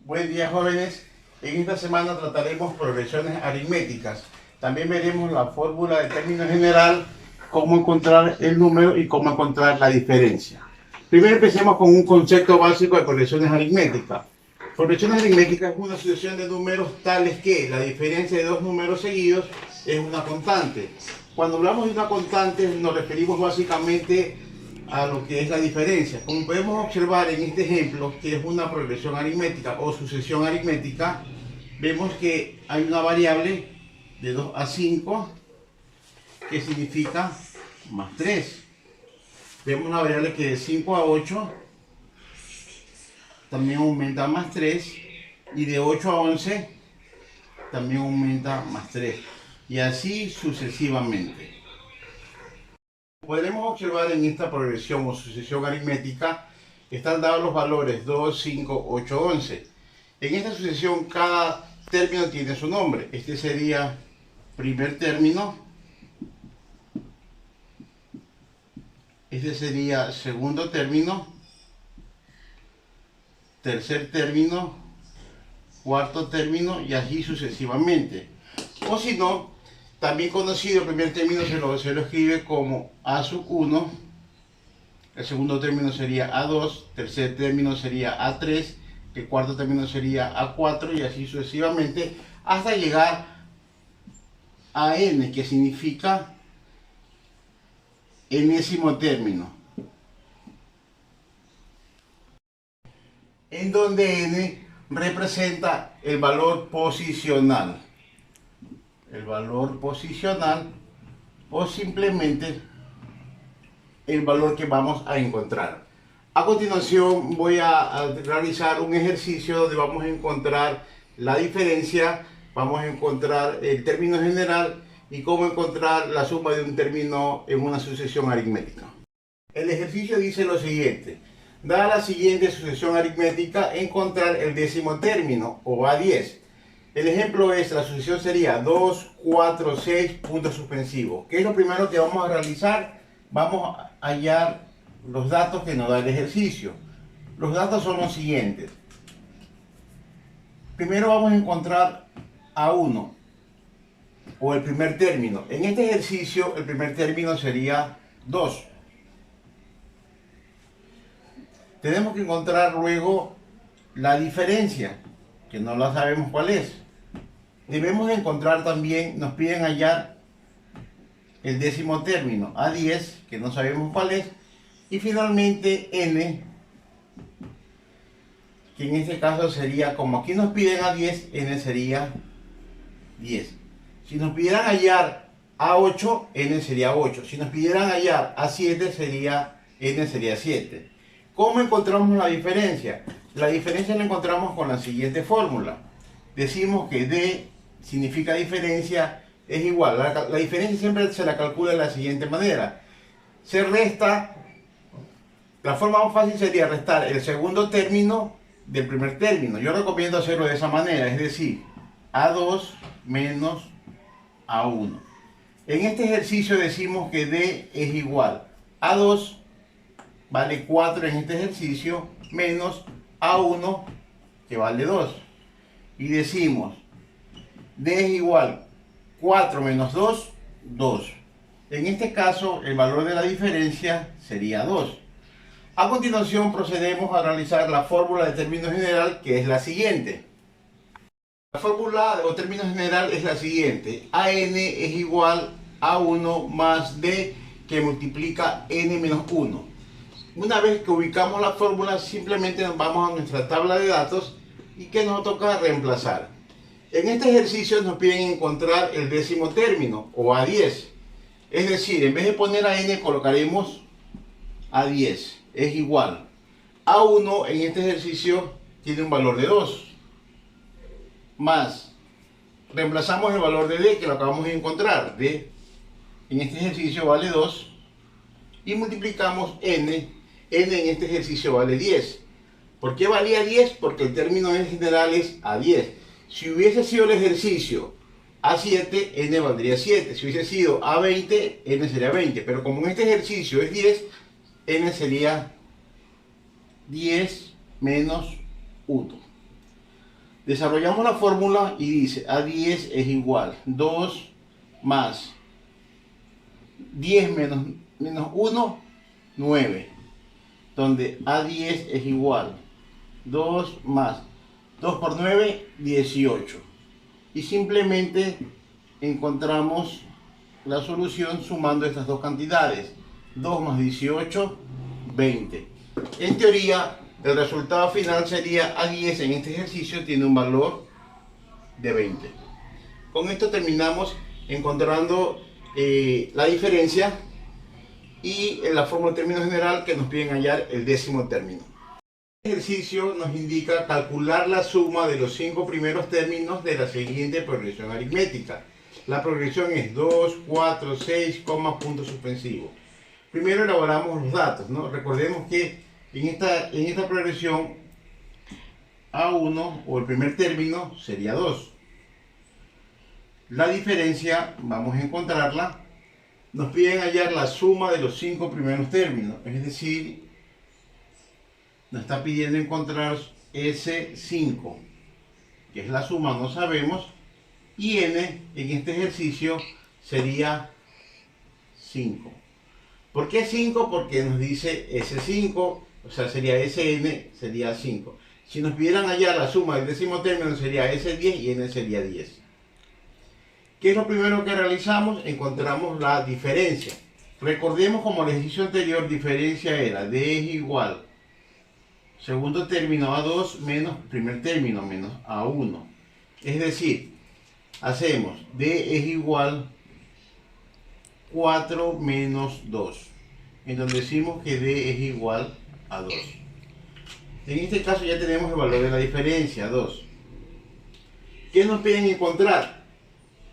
Buen día, jóvenes. En esta semana trataremos progresiones aritméticas. También veremos la fórmula de término general, cómo encontrar el número y cómo encontrar la diferencia. Primero empecemos con un concepto básico de progresiones aritméticas. Progresiones aritméticas es una sucesión de números tales que la diferencia de dos números seguidos es una constante. Cuando hablamos de una constante nos referimos básicamente a lo que es la diferencia. Como podemos observar en este ejemplo, que es una progresión aritmética o sucesión aritmética, vemos que hay una variable de 2 a 5 que significa más 3. Vemos una variable que de 5 a 8 también aumenta más 3, y de 8 a 11 también aumenta más 3, y así sucesivamente. Podremos observar en esta progresión o sucesión aritmética están dados los valores 2, 5, 8, 11. En esta sucesión cada término tiene su nombre. Este sería primer término, este sería segundo término, tercer término, cuarto término y así sucesivamente. O si no, también conocido, el primer término se lo escribe como A sub 1, el segundo término sería A2, tercer término sería A3, el cuarto término sería A4 y así sucesivamente hasta llegar a N, que significa enésimo término, en donde N representa el valor posicional. El valor posicional o simplemente el valor que vamos a encontrar. A continuación voy a realizar un ejercicio donde vamos a encontrar la diferencia, vamos a encontrar el término general y cómo encontrar la suma de un término en una sucesión aritmética. El ejercicio dice lo siguiente: dada la siguiente sucesión aritmética, encontrar el décimo término o A10. El ejemplo es, la sucesión sería 2, 4, 6, puntos suspensivos. ¿Qué es lo primero que vamos a realizar? Vamos a hallar los datos que nos da el ejercicio. Los datos son los siguientes. Primero vamos a encontrar A1 o el primer término. En este ejercicio el primer término sería 2. Tenemos que encontrar luego la diferencia, que no la sabemos cuál es. Debemos encontrar también, nos piden hallar el décimo término, A10, que no sabemos cuál es, y finalmente N, que en este caso sería, como aquí nos piden A10, N sería 10. Si nos pidieran hallar A8, N sería 8. Si nos pidieran hallar A7, N sería 7. ¿Cómo encontramos la diferencia? La diferencia la encontramos con la siguiente fórmula. Decimos que D significa diferencia, es igual. La diferencia siempre se la calcula de la siguiente manera. Se resta, la forma más fácil sería restar el segundo término del primer término. Yo recomiendo hacerlo de esa manera, es decir, A2 menos A1. En este ejercicio decimos que D es igual. A2 vale 4 en este ejercicio, menos A1, que vale 2. Y decimos, D es igual 4 menos 2, 2. En este caso, el valor de la diferencia sería 2. A continuación, procedemos a realizar la fórmula de término general, que es la siguiente. La fórmula o término general es la siguiente. AN es igual a 1 más D, que multiplica N menos 1. Una vez que ubicamos la fórmula, simplemente nos vamos a nuestra tabla de datos y que nos toca reemplazar. En este ejercicio nos piden encontrar el décimo término o A10. Es decir, en vez de poner a N colocaremos A10. Es igual. A1 en este ejercicio tiene un valor de 2. Más, reemplazamos el valor de D que lo acabamos de encontrar. D en este ejercicio vale 2. Y multiplicamos N. N en este ejercicio vale 10. ¿Por qué valía 10? Porque el término en general es A10. Si hubiese sido el ejercicio A7, N valdría 7. Si hubiese sido A20, N sería 20. Pero como en este ejercicio es 10, N sería 10 menos 1. Desarrollamos la fórmula y dice A10 es igual 2 más 10 menos 1, 9. Donde A10 es igual 2 más 2 por 9, 18. Y simplemente encontramos la solución sumando estas dos cantidades. 2 más 18, 20. En teoría, el resultado final sería A10 en este ejercicio tiene un valor de 20. Con esto terminamos encontrando la diferencia y en la fórmula de término general que nos piden hallar el décimo término. El ejercicio nos indica calcular la suma de los 5 primeros términos de la siguiente progresión aritmética. La progresión es 2, 4, 6, punto suspensivo. Primero elaboramos los datos, ¿no? Recordemos que en esta progresión A1 o el primer término sería 2. La diferencia, vamos a encontrarla, nos piden hallar la suma de los 5 primeros términos, es decir, nos está pidiendo encontrar S5, que es la suma, no sabemos, y N en este ejercicio sería 5. ¿Por qué 5? Porque nos dice S5, o sea, sería Sn, sería 5. Si nos pidieran hallar la suma del décimo término sería S10 y N sería 10. ¿Qué es lo primero que realizamos? Encontramos la diferencia. Recordemos como el ejercicio anterior, diferencia era D es igual segundo término A2 menos primer término menos A1. Es decir, hacemos D es igual 4 menos 2, en donde decimos que D es igual a 2. En este caso ya tenemos el valor de la diferencia, 2. ¿Qué nos piden encontrar?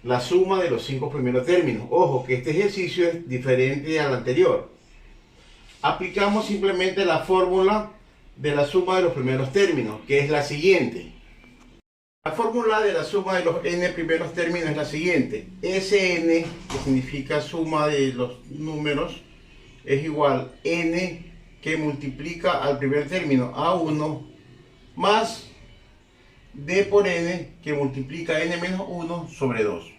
La suma de los 5 primeros términos. Ojo, que este ejercicio es diferente al anterior. Aplicamos simplemente la fórmula de la suma de los primeros términos, que es la siguiente. La fórmula de la suma de los n primeros términos es la siguiente. Sn, que significa suma de los números, es igual a n que multiplica al primer término A1 más d por n que multiplica n menos 1 sobre 2.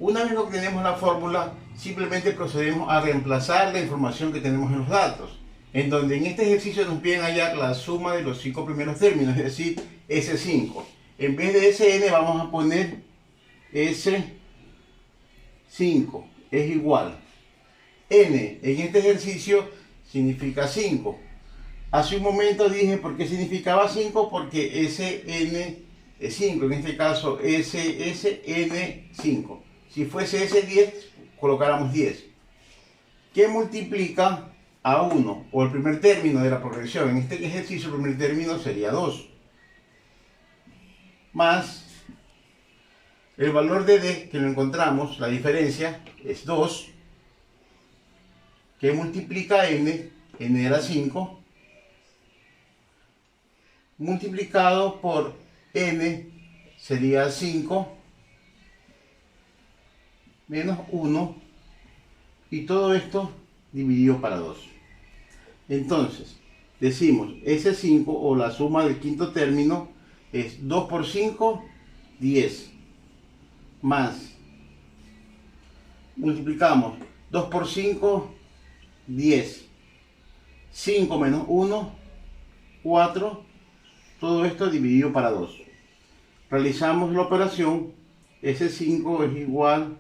Una vez que obtenemos la fórmula, simplemente procedemos a reemplazar la información que tenemos en los datos, en donde en este ejercicio nos piden hallar la suma de los 5 primeros términos, es decir, S5. En vez de Sn vamos a poner S5 es igual. N en este ejercicio significa 5. Hace un momento dije por qué significaba 5, porque Sn es 5, en este caso SSN5. Si fuese S10, colocáramos 10. ¿Qué multiplica a 1? O el primer término de la progresión. En este ejercicio el primer término sería 2. Más el valor de D, que lo encontramos, la diferencia es 2. Que multiplica N, N era 5. Multiplicado por N sería 5. Menos 1, y todo esto dividido para 2. Entonces, decimos S5 o la suma del quinto término es 2 por 5, 10, más, multiplicamos 2 por 5, 10, 5 menos 1, 4, todo esto dividido para 2. Realizamos la operación, S5 es igual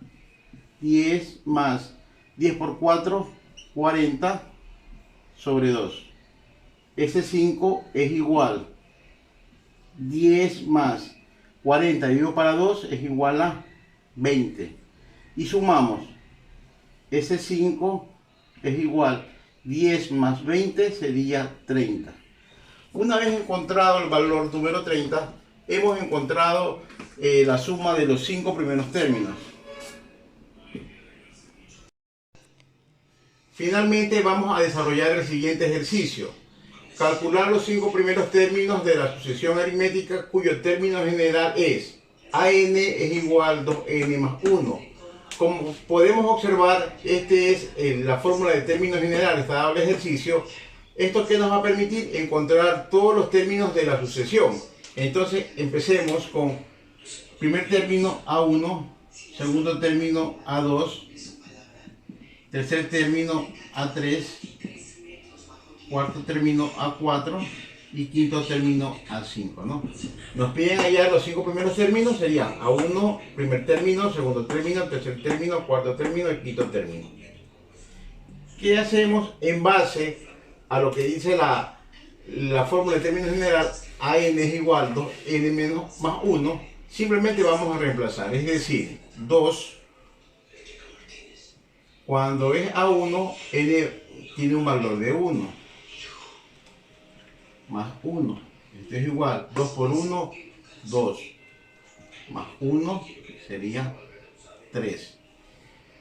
10 más 10 por 4, 40 sobre 2. S5 es igual 10 más 40 dividido para 2 es igual a 20. Y sumamos, S5 es igual 10 más 20 sería 30. Una vez encontrado el valor número 30, hemos encontrado la suma de los 5 primeros términos. Finalmente vamos a desarrollar el siguiente ejercicio. Calcular los 5 primeros términos de la sucesión aritmética cuyo término general es AN es igual a 2n más 1. Como podemos observar, esta es la fórmula de términos generales dado el ejercicio. Esto que nos va a permitir encontrar todos los términos de la sucesión. Entonces empecemos con primer término A1, segundo término A2, tercer término A3, cuarto término A4 y quinto término A5, ¿no? Nos piden hallar los 5 primeros términos, serían A1, primer término, segundo término, tercer término, cuarto término y quinto término. ¿Qué hacemos en base a lo que dice la fórmula de término general? AN es igual a 2n menos más 1, simplemente vamos a reemplazar, es decir, 2, cuando es A1, n tiene un valor de 1, más 1, esto es igual, 2 por 1, 2, más 1 sería 3.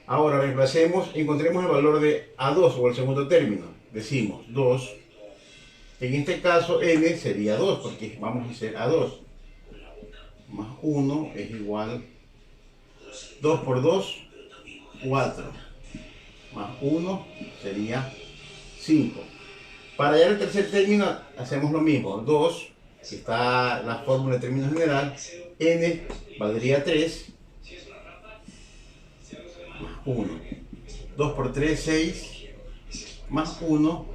Ahora reemplacemos, encontremos el valor de A2 o el segundo término, decimos 2, en este caso n sería 2 porque vamos a hacer A2, más 1 es igual, 2 por 2, 4, más 1 sería 5. Para hallar el tercer término hacemos lo mismo, 2, que está la fórmula de término general, n valdría 3, más 1. 2 por 3, 6, más 1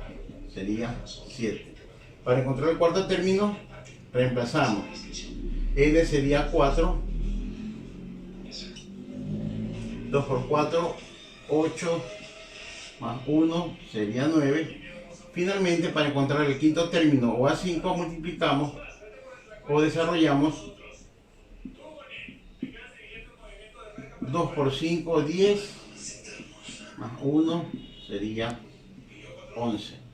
sería 7. Para encontrar el cuarto término, reemplazamos. N sería 4, 2 por 4, 8, más 1 sería 9. Finalmente, para encontrar el quinto término o A5, multiplicamos o desarrollamos 2 por 5, 10, más 1 sería 11.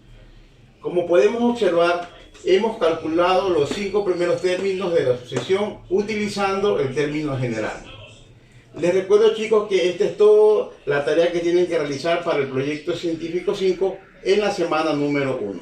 Como podemos observar, hemos calculado los 5 primeros términos de la sucesión utilizando el término general. Les recuerdo, chicos, que esta es toda la tarea que tienen que realizar para el proyecto científico 5 en la semana número 1.